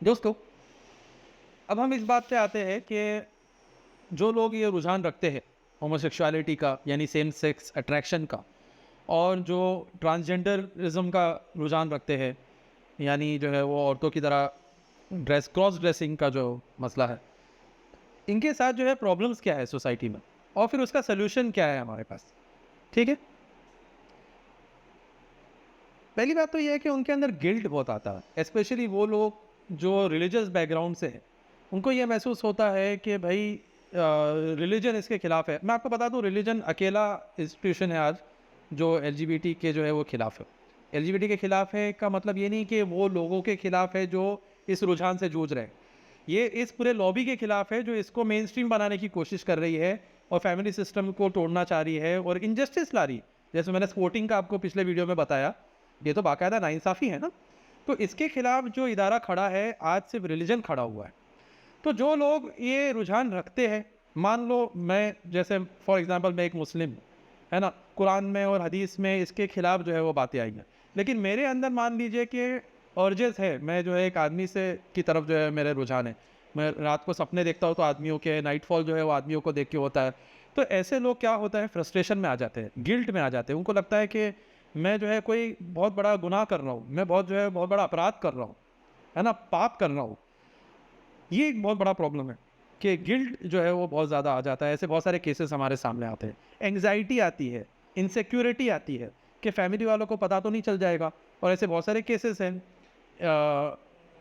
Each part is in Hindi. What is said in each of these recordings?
दोस्तों, अब हम इस बात पे आते हैं कि जो लोग ये रुझान रखते हैं होमोसेक्सुअलिटी का यानी सेम सेक्स अट्रैक्शन का, और जो ट्रांसजेंडरिज्म का रुझान रखते हैं यानी जो है वो औरतों की तरह क्रॉस ड्रेसिंग का जो मसला है, इनके साथ जो है प्रॉब्लम्स क्या है सोसाइटी में और फिर उसका सलूशन क्या है हमारे पास। ठीक है, पहली बात तो ये है कि उनके अंदर गिल्ट बहुत आता है, स्पेशली वो लोग जो रिलीजियस बैकग्राउंड से हैं। उनको ये महसूस होता है कि भाई रिलीजन इसके खिलाफ है। मैं आपको बता दूं, रिलीजन अकेला इंस्टीट्यूशन है आज जो एलजीबीटी के जो है वो खिलाफ है। एलजीबीटी के खिलाफ है का मतलब ये नहीं कि वो लोगों के खिलाफ है जो इस रुझान से जूझ रहे हैं। ये इस पूरे लॉबी के खिलाफ है जो इसको मेन स्ट्रीम बनाने की कोशिश कर रही है और फैमिली सिस्टम को तोड़ना चाह रही है और इनजस्टिस ला रही है। जैसे मैंने स्पोर्टिंग का आपको पिछले वीडियो में बताया, ये तो बाकायदा नाइंसाफ़ी है ना। तो इसके खिलाफ जो इदारा खड़ा है, आज सिर्फ रिलीजन खड़ा हुआ है। तो जो लोग ये रुझान रखते हैं, मान लो मैं जैसे फॉर एग्जांपल मैं एक मुस्लिम हूँ, है ना, कुरान में और हदीस में इसके खिलाफ जो है वो बातें आई हैं, लेकिन मेरे अंदर मान लीजिए कि अर्जेस है, मैं जो है एक आदमी से की तरफ जो है मेरे रुझान है। मैं रात को सपने देखता हूँ तो आदमियों के, नाइटफॉल जो है वो आदमियों को देख के होता है। तो ऐसे लोग क्या होता है, फ्रस्ट्रेशन में आ जाते हैं, गिल्ट में आ जाते हैं। उनको लगता है कि मैं जो है कोई बहुत बड़ा गुनाह कर रहा हूँ, मैं बहुत बड़ा अपराध कर रहा हूँ, है ना, पाप कर रहा हूँ। ये एक बहुत बड़ा प्रॉब्लम है कि गिल्ट जो है वो बहुत ज़्यादा आ जाता है। ऐसे बहुत सारे केसेस हमारे सामने आते हैं। एंग्जाइटी आती है, इनसिक्योरिटी आती है कि फैमिली वालों को पता तो नहीं चल जाएगा। और ऐसे बहुत सारे केसेस हैं।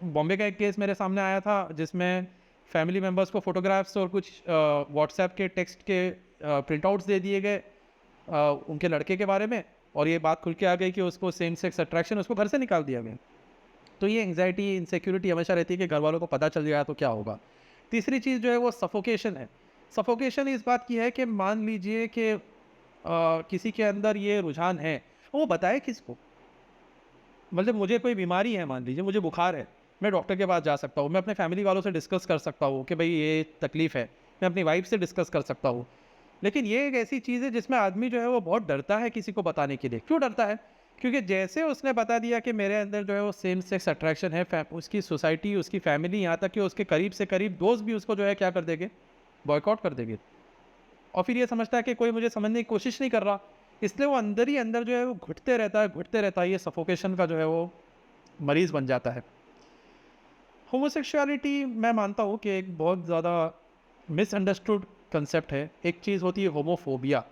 बॉम्बे का एक केस मेरे सामने आया था जिसमें फैमिली मेम्बर्स को फ़ोटोग्राफ्स और कुछ व्हाट्सएप के टेक्स्ट के प्रिंट आउट्स दे दिए गए उनके लड़के के बारे में, और ये बात खुल के आ गई कि उसको सेम सेक्स अट्रैक्शन, उसको घर से निकाल दिया गया। तो ये एंग्जाइटी, इनसिक्योरिटी हमेशा रहती है कि घर वालों को पता चल गया तो क्या होगा। तीसरी चीज़ जो है वो सफोकेशन है। सफोकेशन इस बात की है कि मान लीजिए कि किसी के अंदर ये रुझान है, वो बताए किसको। मतलब मुझे कोई बीमारी है, मान लीजिए मुझे बुखार है, मैं डॉक्टर के पास जा सकता हूँ, मैं अपने फैमिली वालों से डिस्कस कर सकता हूँ कि भाई ये तकलीफ़ है, मैं अपनी वाइफ से डिस्कस कर सकता हूँ। लेकिन ये एक ऐसी चीज़ है जिसमें आदमी जो है वो बहुत डरता है किसी को बताने के लिए। क्यों डरता है? क्योंकि जैसे उसने बता दिया कि मेरे अंदर जो है वो सेम सेक्स अट्रैक्शन है, उसकी सोसाइटी, उसकी फैमिली, यहाँ तक कि उसके करीब से करीब दोस्त भी उसको जो है क्या कर देंगे, बॉयकॉट कर देंगे। और फिर ये समझता है कि कोई मुझे समझने की कोशिश नहीं कर रहा, इसलिए वो अंदर ही अंदर जो है वो घुटते रहता है, घुटते रहता है। ये सफोकेशन का जो है वो मरीज़ बन जाता है। होमोसेक्सुअलिटी मैं मानता हूँ कि एक बहुत ज़्यादा मिसअंडरस्टूड कंसेप्ट है। एक चीज़ होती है होमोफोबिया।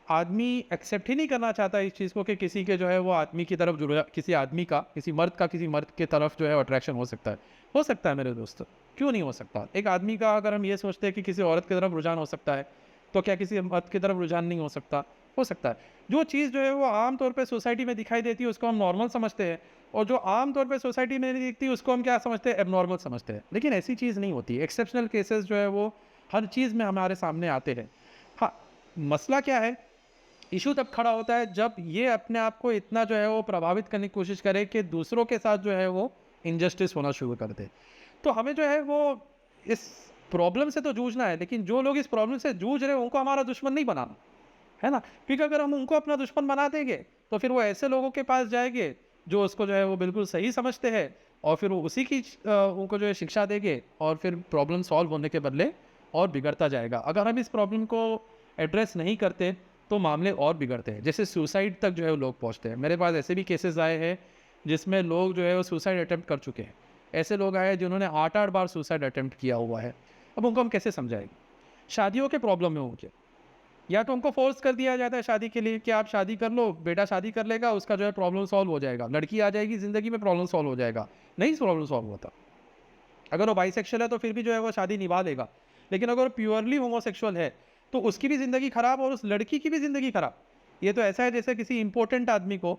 आदमी एक्सेप्ट ही नहीं करना चाहता इस चीज़ को कि किसी के जो है वो आदमी की तरफ जुड़ा, किसी आदमी का, किसी मर्द की तरफ जो है अट्रैक्शन हो सकता है मेरे दोस्त। क्यों नहीं हो सकता? एक आदमी का अगर हम ये सोचते हैं कि किसी औरत की तरफ रुझान हो सकता है, तो क्या किसी मर्द की तरफ रुझान नहीं हो सकता? हो सकता है। जो चीज़ जो है वो आम तौर पे सोसाइटी में दिखाई देती है उसको हम नॉर्मल समझते हैं, और जो आम तौर पे सोसाइटी में नहीं दिखती उसको हम क्या समझते हैं, एबनॉर्मल समझते हैं। लेकिन ऐसी चीज़ नहीं होती। एक्सेप्शनल केसेस जो है वो हर चीज़ में हमारे सामने आते हैं। हाँ, मसला क्या है, इशू तब खड़ा होता है जब ये अपने आप को इतना जो है वो प्रभावित करने की कोशिश करे कि दूसरों के साथ जो है वो इनजस्टिस होना शुरू कर दे। तो हमें जो है वो इस प्रॉब्लम से तो जूझना है, लेकिन जो लोग इस प्रॉब्लम से जूझ रहे हैं उनको हमारा दुश्मन नहीं बनाना, है ना। क्योंकि अगर हम उनको अपना दुश्मन बना देंगे तो फिर वो ऐसे लोगों के पास जाएंगे जो उसको जो है वो बिल्कुल सही समझते हैं, और फिर वो उसी की उनको जो है शिक्षा देंगे, और फिर प्रॉब्लम सॉल्व होने के बदले और बिगड़ता जाएगा। अगर हम इस प्रॉब्लम को एड्रेस नहीं करते तो मामले और बिगड़ते हैं। जैसे सुसाइड तक जो है वो लोग पहुँचते हैं। मेरे पास ऐसे भी केसेस आए हैं जिसमें लोग जो है वो सुसाइड अटैम्प्ट कर चुके हैं। ऐसे लोग आए हैं जिन्होंने 8-8 बार सुसाइड अटैम्प्ट किया हुआ है। अब उनको हम कैसे समझाएंगे? शादियों के प्रॉब्लम है उनके, या तो उनको फोर्स कर दिया जाता है शादी के लिए कि आप शादी कर लो, बेटा शादी कर लेगा, उसका जो है प्रॉब्लम सॉल्व हो जाएगा, लड़की आ जाएगी ज़िंदगी में, प्रॉब्लम सॉल्व हो जाएगा। नहीं प्रॉब्लम सॉल्व होता। अगर वो बाइसेक्सुअल है तो फिर भी जो है वो शादी निभा लेगा, लेकिन अगर प्योरली होमोसेक्सुअल है तो उसकी भी ज़िंदगी ख़राब और उस लड़की की भी ज़िंदगी ख़राब। ये तो ऐसा है जैसे किसी इंपॉर्टेंट आदमी को,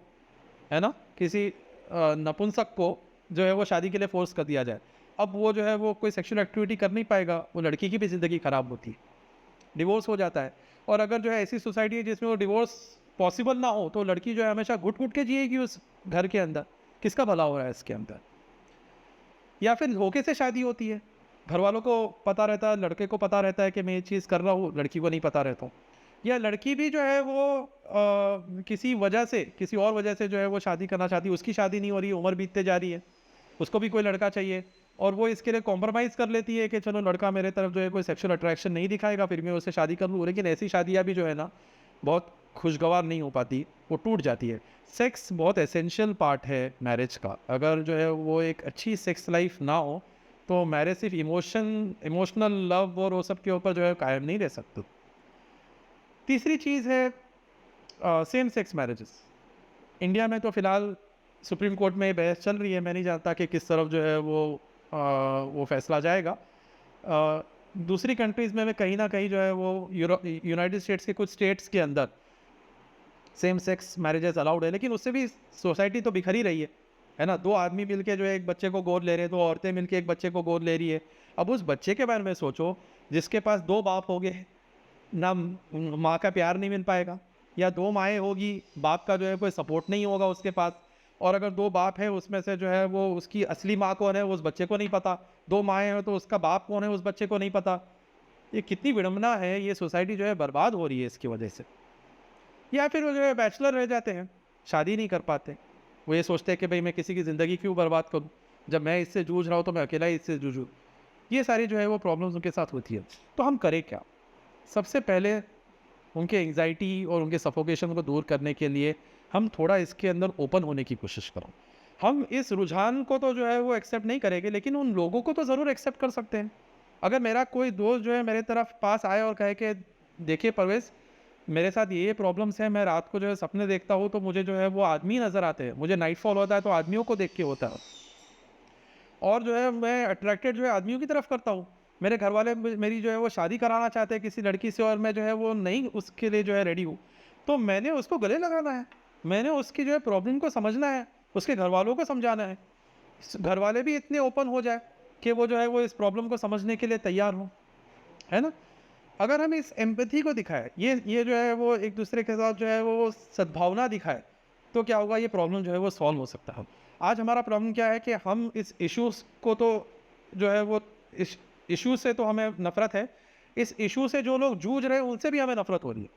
है ना, किसी नपुंसक को जो है वो शादी के लिए फोर्स कर दिया जाए। अब वो जो है वो कोई सेक्सुअल एक्टिविटी कर नहीं पाएगा, वो लड़की की भी ज़िंदगी ख़राब होती है, डिवोर्स हो जाता है। और अगर जो है ऐसी सोसाइटी है जिसमें वो डिवोर्स पॉसिबल ना हो तो लड़की जो है हमेशा घुट घुट के जिएगी उस घर के अंदर। किसका भला हो रहा है इसके अंदर? या फिर धोखे से शादी होती है, घर वालों को पता रहता है, लड़के को पता रहता है कि मैं ये चीज़ कर रहा हूँ, लड़की को नहीं पता रहता हूँ। या लड़की भी जो है वो किसी वजह से, किसी और वजह से जो है वो शादी करना चाहती है, उसकी शादी नहीं हो रही है, उम्र बीतते जा रही है, उसको भी कोई लड़का चाहिए, और वो इसके लिए कॉम्प्रोमाइज़ कर लेती है कि चलो लड़का मेरे तरफ जो है कोई सेक्सुअल अट्रैक्शन नहीं दिखाएगा, फिर मैं उससे शादी कर लूँ। लेकिन ऐसी शादियाँ भी जो है ना बहुत खुशगवार नहीं हो पाती, वो टूट जाती है। सेक्स बहुत एसेंशियल पार्ट है मैरिज का। अगर जो है वो एक अच्छी सेक्स लाइफ ना हो तो मैरिज सिर्फ इमोशनल लव और वो सब के ऊपर जो है कायम नहीं रह सकती। तीसरी चीज़ है सेम सेक्स मैरिजेस। इंडिया में तो फ़िलहाल सुप्रीम कोर्ट में ये बहस चल रही है, मैं नहीं जानता कि किस तरफ जो है वो फैसला जाएगा। दूसरी कंट्रीज़ में कहीं ना कहीं जो है वो यूनाइटेड स्टेट्स के कुछ स्टेट्स के अंदर सेम सेक्स मैरिजेस अलाउड है, लेकिन उससे भी सोसाइटी तो बिखरी रही है ना। 2 आदमी मिलके जो है एक बच्चे को गोद ले रहे हैं, 2 औरतें मिलके एक बच्चे को गोद ले रही है। अब उस बच्चे के बारे में सोचो जिसके पास 2 बाप हो गए, ना माँ का प्यार नहीं मिल पाएगा, या 2 माएँ होगी, बाप का जो है कोई सपोर्ट नहीं होगा उसके पास। और अगर 2 बाप है उसमें से जो है वो उसकी असली माँ कौन है उस बच्चे को नहीं पता, 2 माएँ हैं तो उसका बाप कौन है उस बच्चे को नहीं पता। ये कितनी विडंबना है, ये सोसाइटी जो है बर्बाद हो रही है इसकी वजह से। या फिर वो जो है बैचलर रह जाते हैं, शादी नहीं कर पाते। वो ये सोचते हैं कि भाई मैं किसी की ज़िंदगी क्यों बर्बाद करूँ, जब मैं इससे जूझ रहा हूँ तो मैं अकेला ही इससे जूझूँ। ये सारी जो है वो प्रॉब्लम्स उनके साथ होती है। तो हम करें क्या? सबसे पहले उनके एंग्जाइटी और उनके सफोकेशन को दूर करने के लिए हम थोड़ा इसके अंदर ओपन होने की कोशिश करो। हम इस रुझान को तो जो है वो एक्सेप्ट नहीं करेंगे, लेकिन उन लोगों को तो ज़रूर एक्सेप्ट कर सकते हैं। अगर मेरा कोई दोस्त जो है मेरे तरफ पास आए और कहे कि देखिए परवेज़, मेरे साथ ये प्रॉब्लम्स हैं, मैं रात को जो है सपने देखता हूँ तो मुझे जो है वो आदमी नज़र आते हैं, मुझे नाइटफॉल होता है तो आदमियों को देख के होता है, और जो है मैं अट्रैक्टेड जो है आदमियों की तरफ करता हूँ। मेरे घर वाले मेरी जो है वो शादी कराना चाहते हैं किसी लड़की से, और मैं जो है वो नहीं उसके लिए जो है रेडी हूँ। तो मैंने उसको गले लगाना है, मैंने उसकी जो है प्रॉब्लम को समझना है, उसके घर वालों को समझाना है। घर वाले भी इतने ओपन हो जाए कि वो जो है वो इस प्रॉब्लम को समझने के लिए तैयार हों, है ना। अगर हम इस एम्पैथी को दिखाएं, ये जो है वो एक दूसरे के साथ जो है वो सद्भावना दिखाए, तो क्या होगा, ये प्रॉब्लम जो है वो सॉल्व हो सकता है। आज हमारा प्रॉब्लम क्या है कि हम इस इश्यूज़ को तो जो है वो इस इश्यू से तो हमें नफ़रत है, इस इश्यू से जो लोग जूझ रहे हैं उनसे भी हमें नफ़रत हो रही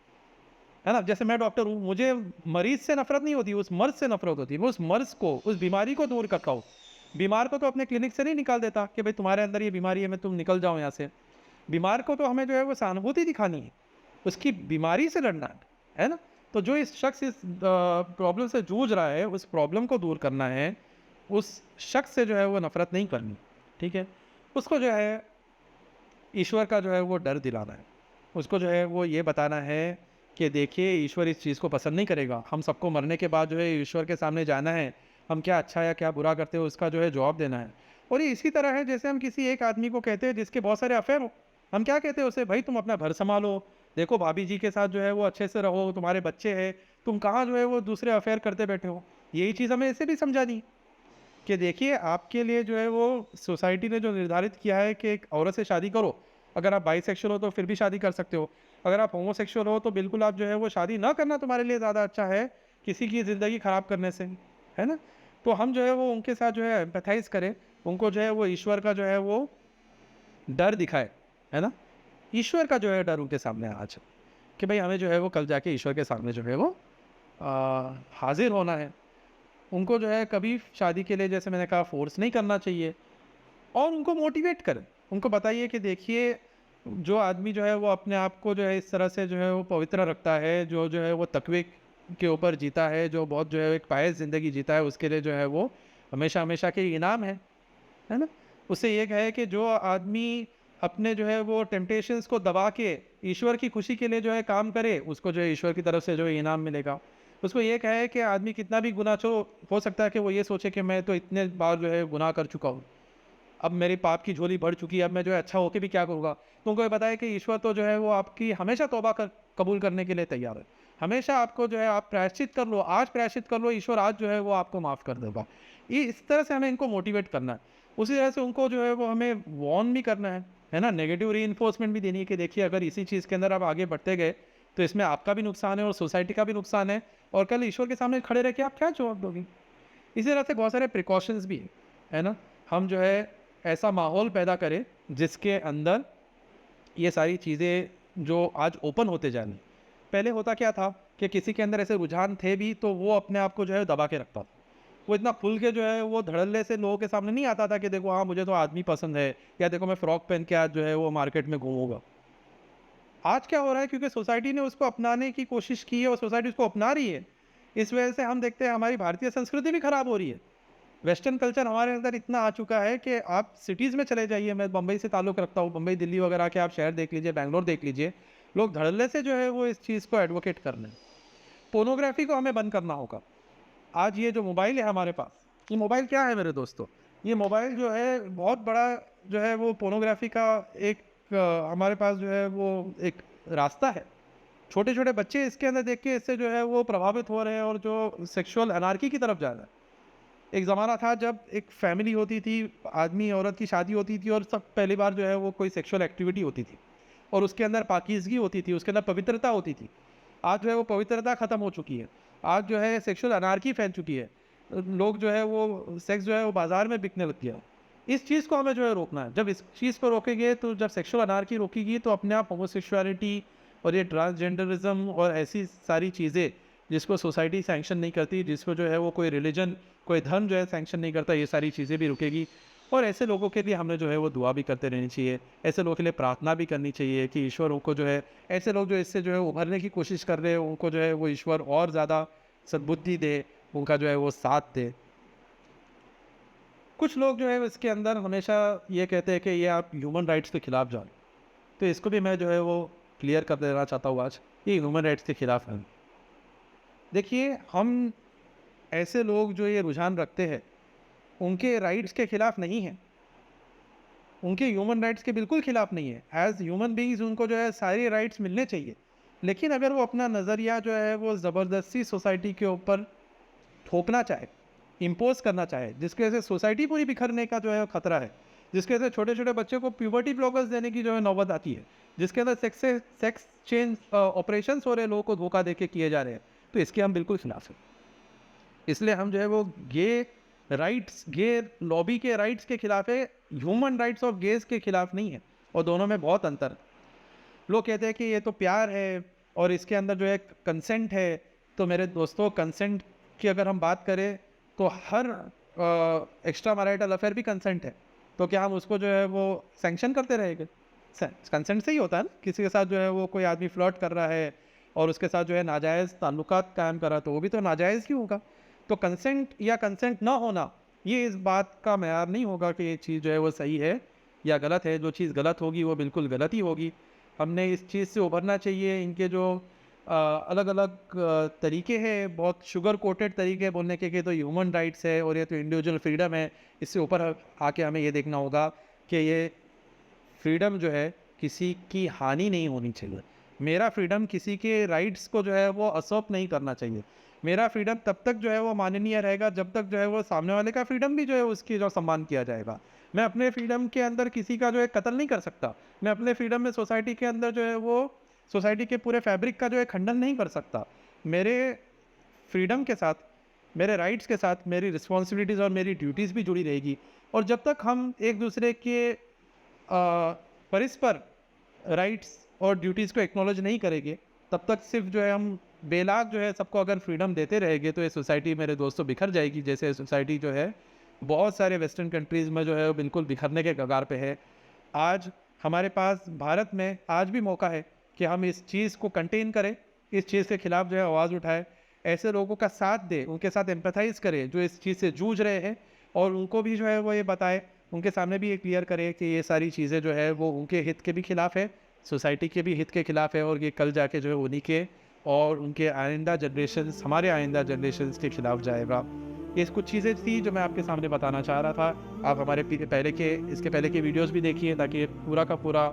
है ना। जैसे मैं डॉक्टर हूँ, मुझे मरीज़ से नफ़रत नहीं होती, उस मर्ज़ से नफ़रत होती है। मैं उस मर्ज़ को, उस बीमारी को दूर करता हूँ। बीमार को तो अपने क्लिनिक से नहीं निकाल देता कि भाई तुम्हारे अंदर ये बीमारी है, मैं तुम निकल जाओ यहाँ से। बीमार को तो हमें जो है वो सहानुभूति दिखानी है, उसकी बीमारी से लड़ना है ना। तो जो इस शख्स इस प्रॉब्लम से जूझ रहा है, उस प्रॉब्लम को दूर करना है, उस शख्स से जो है वो नफ़रत नहीं करनी, ठीक है। उसको जो है ईश्वर का जो है वो डर दिलाना है, उसको जो है वो ये बताना है कि देखिए ईश्वर इस चीज़ को पसंद नहीं करेगा। हम सबको मरने के बाद जो है ईश्वर के सामने जाना है, हम क्या अच्छा या क्या बुरा करते हैं उसका जो है जवाब देना है। और ये इसी तरह है जैसे हम किसी एक आदमी को कहते हैं जिसके बहुत सारे अफेयर हो, हम क्या कहते हैं उसे, भाई तुम अपना घर संभालो, देखो भाभी जी के साथ जो है वो अच्छे से रहो, तुम्हारे बच्चे हैं, तुम कहाँ जो है वो दूसरे अफेयर करते बैठे हो। यही चीज़ हमें ऐसे भी समझानी कि देखिए आपके लिए जो है वो सोसाइटी ने जो निर्धारित किया है कि एक औरत से शादी करो, अगर आप बाइसेक्सुअल हो तो फिर भी शादी कर सकते हो, अगर आप होमोसेक्सुअल हो तो बिल्कुल आप जो है वो शादी ना करना तुम्हारे लिए ज़्यादा अच्छा है किसी की ज़िंदगी ख़राब करने से, है ना। तो हम जो है वो उनके साथ जो है एम्पैथाइज़ करें, उनको जो है वो ईश्वर का जो है वो डर दिखाए, है ना। ईश्वर का जो है डर उनके सामने आज कि भाई हमें जो है वो कल जाके ईश्वर के सामने जो है वो हाजिर होना है। उनको जो है कभी शादी के लिए, जैसे मैंने कहा, फोर्स नहीं करना चाहिए, और उनको मोटिवेट करें। उनको बताइए कि देखिए जो आदमी जो है वो अपने आप को जो है इस तरह से जो है वो पवित्र रखता है, जो है वो तकवे के ऊपर जीता है, जो बहुत जो है एक पायस ज़िंदगी जीता है, उसके लिए जो है वो हमेशा हमेशा के इनाम है ना। उससे ये कहे कि जो आदमी अपने जो है वो टेम्पटेशंस को दबा के ईश्वर की खुशी के लिए जो है काम करे, उसको जो है ईश्वर की तरफ से जो है इनाम मिलेगा। उसको ये कहे कि आदमी कितना भी गुनाह हो सकता है कि वो ये सोचे कि मैं तो इतने बार जो है गुनाह कर चुका हूँ, अब मेरी पाप की झोली बढ़ चुकी है, अब मैं जो है अच्छा होके भी क्या करूँगा। तो उनको ये बताया कि ईश्वर तो जो है वो आपकी हमेशा तौबा कबूल करने के लिए तैयार है। हमेशा आपको जो है आप प्रायश्चित कर लो, आज प्रायश्चित कर लो, ईश्वर आज जो है वो आपको माफ़ कर देगा। ये इस तरह से हमें इनको मोटिवेट करना है। उसी तरह से उनको जो है वो हमें वॉर्न भी करना है ना, नेगेटिव रीइंफोर्समेंट भी देनी है कि देखिए अगर इसी चीज़ के अंदर आप आगे बढ़ते गए तो इसमें आपका भी नुकसान है और सोसाइटी का भी नुकसान है, और कल ईश्वर के सामने खड़े रह के आप क्या जवाब दोगे। इसी तरह से बहुत सारे प्रिकॉशंस भी है ना। हम जो है ऐसा माहौल पैदा करें जिसके अंदर ये सारी चीज़ें जो आज ओपन होते जा रही। पहले होता क्या था कि किसी के अंदर ऐसे रुझान थे भी तो वो अपने आप को जो है दबा के रखता था, वो इतना खुल के जो है वो धड़ल्ले से लोगों के सामने नहीं आता था कि देखो हाँ मुझे तो आदमी पसंद है, या देखो मैं फ्रॉक पहन के आज जो है वो मार्केट में घूमूंगा। आज क्या हो रहा है, क्योंकि सोसाइटी ने उसको अपनाने की कोशिश की है और सोसाइटी उसको अपना रही है, इस वजह से हम देखते हैं हमारी भारतीय संस्कृति भी खराब हो रही है। वेस्टर्न कल्चर हमारे अंदर इतना आ चुका है कि आप सिटीज़ में चले जाइए, मैं बम्बई से ताल्लुक़ रखता हूँ, बम्बई दिल्ली वगैरह के आप शहर देख लीजिए, बैंगलोर देख लीजिए, लोग धड़ल्ले से जो है वो इस चीज़ को एडवोकेट कर रहे हैं। पोर्नोग्राफी को हमें बंद करना होगा। आज ये जो मोबाइल है हमारे पास, ये मोबाइल क्या है मेरे दोस्तों, ये मोबाइल जो है बहुत बड़ा जो है वो पोर्नोग्राफी का एक हमारे पास जो है वो एक रास्ता है। छोटे छोटे बच्चे इसके अंदर देख के इससे जो है वो प्रभावित हो रहे हैं और जो सेक्सुअल अनार्की की तरफ जा रहा है। एक ज़माना था जब एक फैमिली होती थी, आदमी औरत की शादी होती थी और सब पहली बार जो है वो कोई सेक्सुअल एक्टिविटी होती थी और उसके अंदर पाकीज़गी होती थी, उसके अंदर पवित्रता होती थी। आज जो है वो पवित्रता ख़त्म हो चुकी है। आज जो है सेक्सुअल अनार्की फैल चुकी है। लोग जो है वो सेक्स जो है वो बाज़ार में बिकने लग गया है। इस चीज़ को हमें जो है रोकना है। जब इस चीज़ को रोकेंगे, तो जब सेक्सुअल अनार्की रोकेगी, तो अपने आप होमोसेक्सुअलिटी और ये ट्रांसजेंडरिज़्म और ऐसी सारी चीज़ें जिसको सोसाइटी सैंक्शन नहीं करती, जिसको जो है वो कोई रिलीजन, कोई धर्म जो है सैंक्शन नहीं करता, ये सारी चीज़ें भी रुकेगी। और ऐसे लोगों के लिए हमने जो है वो दुआ भी करते रहनी चाहिए। ऐसे लोगों के लिए प्रार्थना भी करनी चाहिए कि ईश्वर उनको जो है, ऐसे लोग जो इससे जो है उभरने की कोशिश कर रहे हैं, उनको जो है वो ईश्वर और ज़्यादा सद्बुद्धि दे, उनका जो है वो साथ दे। कुछ लोग जो है इसके अंदर हमेशा ये कहते हैं कि ये आप ह्यूमन राइट्स के खिलाफ जा रहे हैं। तो इसको भी मैं जो है वो क्लियर कर देना चाहता हूँ आज, ये ह्यूमन राइट्स के खिलाफ है। देखिए, हम ऐसे लोग जो ये रुझान रखते हैं, उनके राइट्स के खिलाफ नहीं है, उनके ह्यूमन राइट्स के बिल्कुल खिलाफ नहीं है। एज ह्यूमन बीइंग्स उनको जो है सारे राइट्स मिलने चाहिए। लेकिन अगर वो अपना नज़रिया जो है वो ज़बरदस्ती सोसाइटी के ऊपर थोपना चाहे, इम्पोज करना चाहे, जिसकी वजह से सोसाइटी पूरी बिखरने का जो है खतरा है, जिसकी वजह से छोटे छोटे बच्चों को प्यूबर्टी ब्लॉकर्स देने की जो है नौबत आती है, जिसके अंदर सेक्स चेंज ऑपरेशन हो रहे हैं, लोगों को धोखा दे के किए जा रहे हैं, तो इसके हम बिल्कुल खिलाफ हैं। इसलिए हम जो है वो गे राइट्स, गे लॉबी के राइट्स के खिलाफ है, ह्यूमन राइट्स ऑफ गेज के खिलाफ नहीं है। और दोनों में बहुत अंतर है। लोग कहते हैं कि ये तो प्यार है और इसके अंदर जो है कंसेंट है। तो मेरे दोस्तों, कंसेंट की अगर हम बात करें तो हर एक्स्ट्रा मैरिटल अफेयर भी कंसेंट है। तो क्या हम उसको जो है वो सैंक्शन करते रहेंगे? कंसेंट से ही होता है ना। किसी के साथ जो है वो कोई आदमी फ्लर्ट कर रहा है और उसके साथ जो है नाजायज़ ताल्लुकात कायम कर रहा है, तो वो भी तो नाजायज़ ही होगा। तो कंसेंट या कंसेंट ना होना, ये इस बात का मेयार नहीं होगा कि ये चीज़ जो है वो सही है या गलत है। जो चीज़ गलत होगी वो बिल्कुल गलत ही होगी। हमने इस चीज़ से उभरना चाहिए। इनके जो अलग अलग तरीके हैं, बहुत शुगर कोटेड तरीके बोलने के तो ह्यूमन राइट्स है और ये तो इंडिविजुअल फ्रीडम है। इससे ऊपर आके हमें ये देखना होगा कि ये फ्रीडम जो है किसी की हानि नहीं होनी चाहिए। मेरा फ्रीडम किसी के राइट्स को जो है वो असर्प नहीं करना चाहिए। मेरा फ्रीडम तब तक जो है वो माननीय रहेगा जब तक जो है वो सामने वाले का फ्रीडम भी जो है उसकी जो सम्मान किया जाएगा। मैं अपने फ्रीडम के अंदर किसी का जो है कत्ल नहीं कर सकता। मैं अपने फ्रीडम में सोसाइटी के अंदर जो है वो सोसाइटी के पूरे फैब्रिक का जो है खंडन नहीं कर सकता। मेरे फ्रीडम के साथ, मेरे राइट्स के साथ मेरी रिस्पॉन्सिबिलिटीज़ और मेरी ड्यूटीज़ भी जुड़ी रहेगी। और जब तक हम एक दूसरे के परस्पर राइट्स और ड्यूटीज़ को एक्नॉलेज नहीं करेंगे, तब तक सिर्फ जो है हम बेलाग जो है सबको अगर फ्रीडम देते रहेंगे, तो ये सोसाइटी मेरे दोस्तों बिखर जाएगी। जैसे सोसाइटी जो है बहुत सारे वेस्टर्न कंट्रीज़ में जो है वो बिल्कुल बिखरने के कगार पे है। आज हमारे पास भारत में आज भी मौका है कि हम इस चीज़ को कंटेन करें, इस चीज़ के खिलाफ जो है आवाज़ उठाएं, ऐसे लोगों का साथ दें, उनके साथ एम्पैथाइज़ करें जो इस चीज़ से जूझ रहे हैं, और उनको भी जो है वो ये बताएं, उनके सामने भी ये क्लियर करें कि ये सारी चीज़ें जो है वो उनके हित के भी खिलाफ है, सोसाइटी के भी हित के खिलाफ है, और ये कल जाके जो है उन्हीं के और उनके आइंदा जनरेशन्स, हमारे आइंदा जनरेशन्स के खिलाफ जाएगा। ये कुछ चीज़ें थी जो मैं आपके सामने बताना चाह रहा था। आप हमारे इसके पहले के वीडियोस भी देखिए ताकि पूरा का पूरा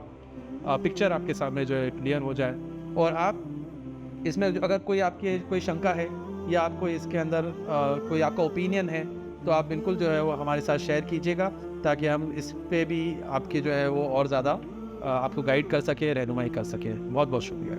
पिक्चर आपके सामने जो है क्लियर हो जाए। और आप इसमें अगर कोई शंका है या आपको इसके अंदर कोई आपका ओपिनियन है, तो आप बिल्कुल जो है वो हमारे साथ शेयर कीजिएगा ताकि हम इस पे भी आपकी जो है वो और ज़्यादा आपको गाइड कर सके, रहनुमाई कर सके। बहुत बहुत शुक्रिया।